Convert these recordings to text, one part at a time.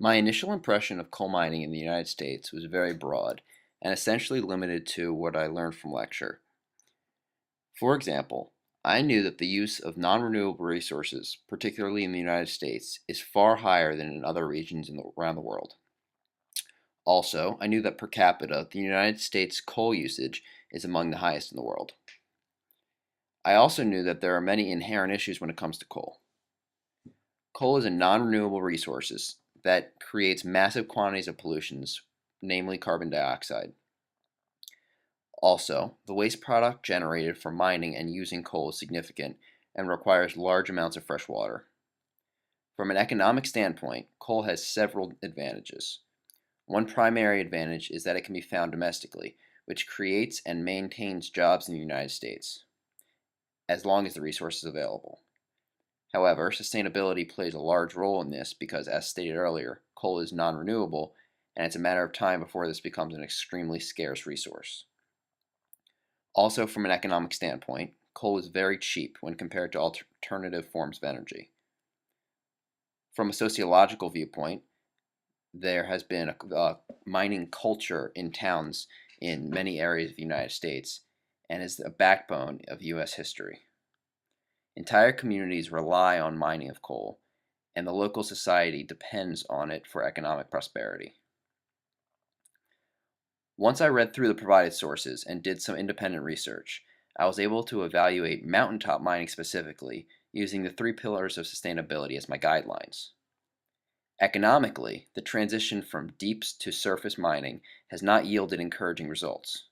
My initial impression of coal mining in the United States was very broad and essentially limited to what I learned from lecture. For example, I knew that the use of non renewable resources, particularly in the United States, is far higher than in other regions around the world. Also, I knew that per capita, the United States coal usage is among the highest in the world. I also knew that there are many inherent issues when it comes to coal. Coal is a non renewable resource that creates massive quantities of pollutions, namely carbon dioxide. Also, the waste product generated from mining and using coal is significant and requires large amounts of fresh water. From an economic standpoint, coal has several advantages. One primary advantage is that it can be found domestically, which creates and maintains jobs in the United States, as long as the resource is available. However, sustainability plays a large role in this because, as stated earlier, coal is non renewable, and it's a matter of time before this becomes an extremely scarce resource. Also, from an economic standpoint, coal is very cheap when compared to alternative forms of energy. From a sociological viewpoint, there has been a mining culture in towns in many areas of the United States and is a backbone of U.S. history. Entire communities rely on mining of coal, and the local society depends on it for economic prosperity. Once I read through the provided sources and did some independent research, I was able to evaluate mountaintop mining specifically using the three pillars of sustainability as my guidelines. Economically, the transition from deep to surface mining has not yielded encouraging results.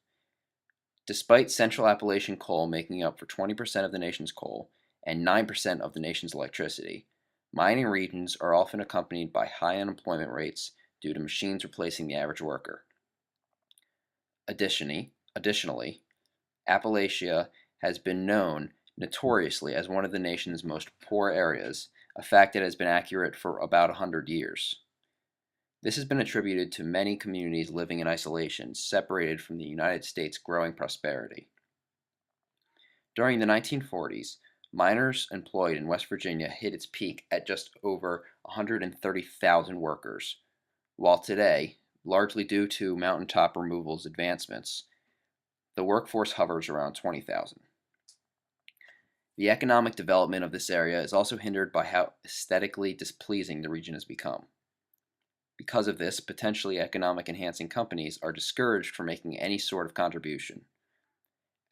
Despite Central Appalachian coal making up for 20% of the nation's coal and 9% of the nation's electricity, mining regions are often accompanied by high unemployment rates due to machines replacing the average worker. Additionally, Appalachia has been known notoriously as one of the nation's most poor areas, a fact that has been accurate for about 100 years. This has been attributed to many communities living in isolation, separated from the United States' growing prosperity. During the 1940s, miners employed in West Virginia hit its peak at just over 130,000 workers, while today, largely due to mountaintop removal's advancements, the workforce hovers around 20,000. The economic development of this area is also hindered by how aesthetically displeasing the region has become. Because of this, potentially economic enhancing companies are discouraged from making any sort of contribution.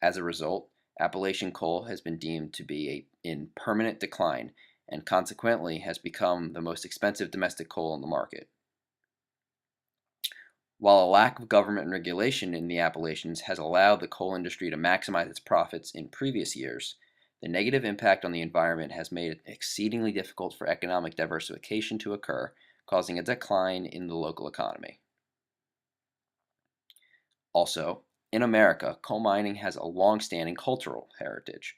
As a result, Appalachian coal has been deemed to be in permanent decline and consequently has become the most expensive domestic coal on the market. While a lack of government regulation in the Appalachians has allowed the coal industry to maximize its profits in previous years, the negative impact on the environment has made it exceedingly difficult for economic diversification to occur, causing a decline in the local economy. Also, in America, coal mining has a long-standing cultural heritage.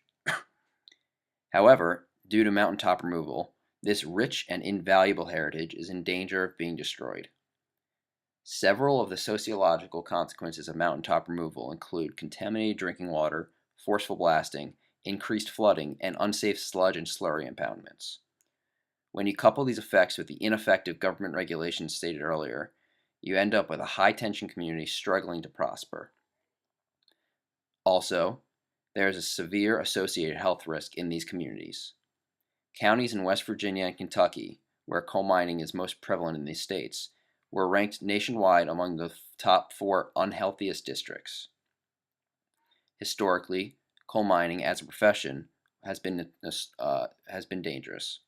However, due to mountaintop removal, this rich and invaluable heritage is in danger of being destroyed. Several of the sociological consequences of mountaintop removal include contaminated drinking water, forceful blasting, increased flooding, and unsafe sludge and slurry impoundments. When you couple these effects with the ineffective government regulations stated earlier, you end up with a high-tension community struggling to prosper. Also, there is a severe associated health risk in these communities. Counties in West Virginia and Kentucky, where coal mining is most prevalent in these states, were ranked nationwide among the top 4 unhealthiest districts. Historically, coal mining as a profession has been dangerous.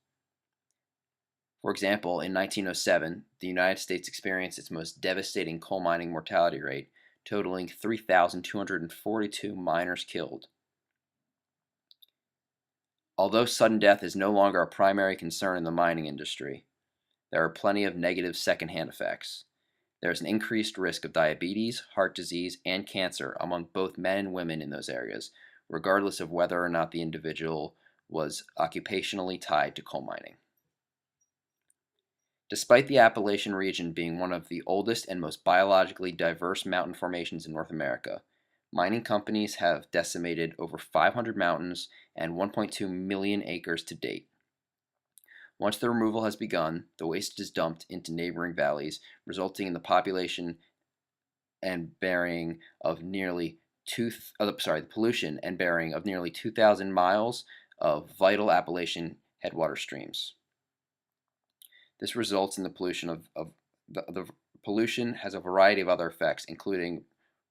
For example, in 1907, the United States experienced its most devastating coal mining mortality rate, totaling 3,242 miners killed. Although sudden death is no longer a primary concern in the mining industry, there are plenty of negative secondhand effects. There is an increased risk of diabetes, heart disease, and cancer among both men and women in those areas, regardless of whether or not the individual was occupationally tied to coal mining. Despite the Appalachian region being one of the oldest and most biologically diverse mountain formations in North America, mining companies have decimated over 500 mountains and 1.2 million acres to date. Once the removal has begun, the waste is dumped into neighboring valleys, resulting in the population and burying of nearly the pollution and burying of nearly 2,000 miles of vital Appalachian headwater streams. This results in the pollution the pollution has a variety of other effects, including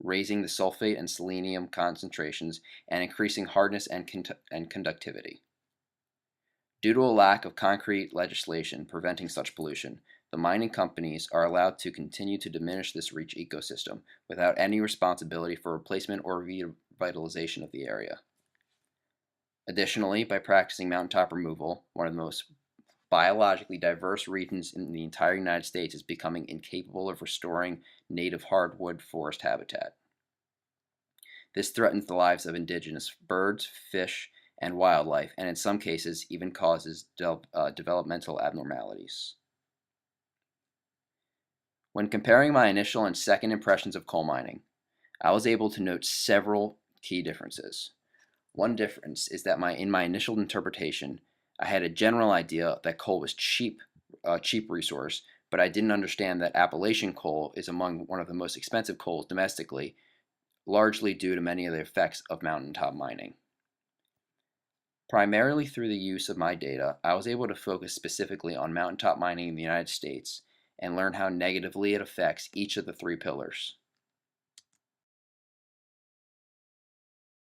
raising the sulfate and selenium concentrations and increasing hardness and conductivity. Due to a lack of concrete legislation preventing such pollution, the mining companies are allowed to continue to diminish this rich ecosystem without any responsibility for replacement or revitalization of the area. Additionally, by practicing mountaintop removal, one of the most biologically diverse regions in the entire United States is becoming incapable of restoring native hardwood forest habitat. This threatens the lives of indigenous birds, fish, and wildlife, and in some cases even causes developmental abnormalities. When comparing my initial and second impressions of coal mining, I was able to note several key differences. One difference is that in my initial interpretation, I had a general idea that coal was a cheap resource, but I didn't understand that Appalachian coal is among one of the most expensive coals domestically, largely due to many of the effects of mountaintop mining. Primarily through the use of my data, I was able to focus specifically on mountaintop mining in the United States and learn how negatively it affects each of the three pillars.